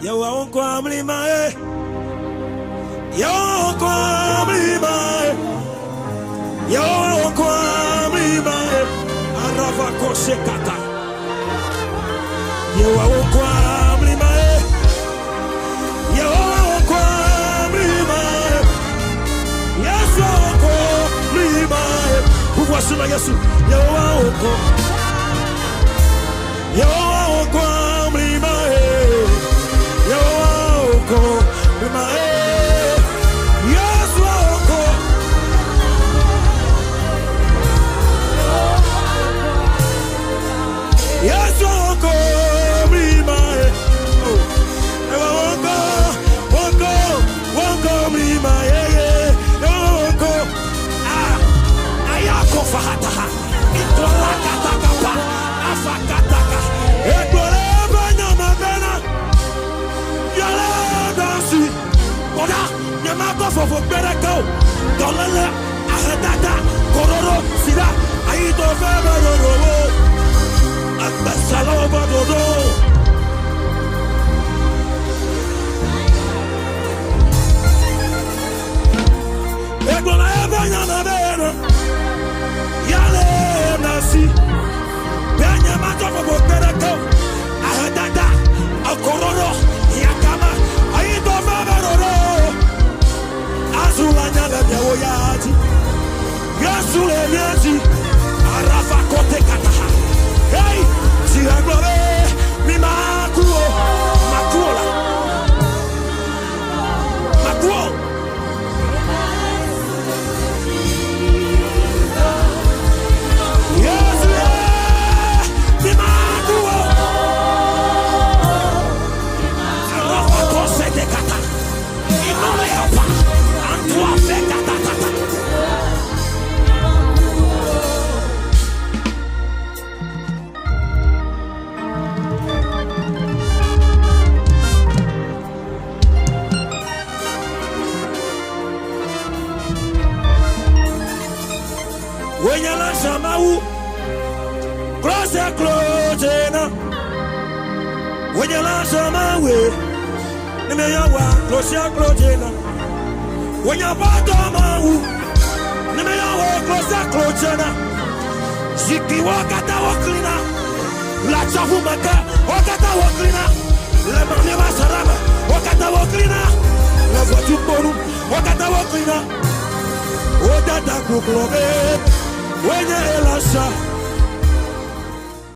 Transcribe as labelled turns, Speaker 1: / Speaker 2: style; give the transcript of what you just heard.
Speaker 1: Yo won't come my Yo come my Yo come my Arava kosekata Yo won't come my Yo come my Yes come my Who was in Yesu Yo come my for better go. Dolala, ahadada, kororo, sida, aito febe dodo. Akbasalo badodo. Egola ebanya na beno. Yale nasi. Benya mato for better go. Ahadada, akororo, yakama, aito febe dodo. Azulanya bebya oyati Yasule yati Arafa kote kataha Hey, siraglobe Mi makuo Makuola Makuo Yasule Mi makuo Arafa kose de kata Inole hapa when you launch a mau, cross a clotena. When you launch a mau, the mayawa, cross a clotena. When you bought a mau, the mayawa, cross a clotena. Ziki wakata waklina, la chahumaka, wakata waklina, la maneva saraba, wakata waklina, la voiture, wakata waklina, wakata kuklobe. When you're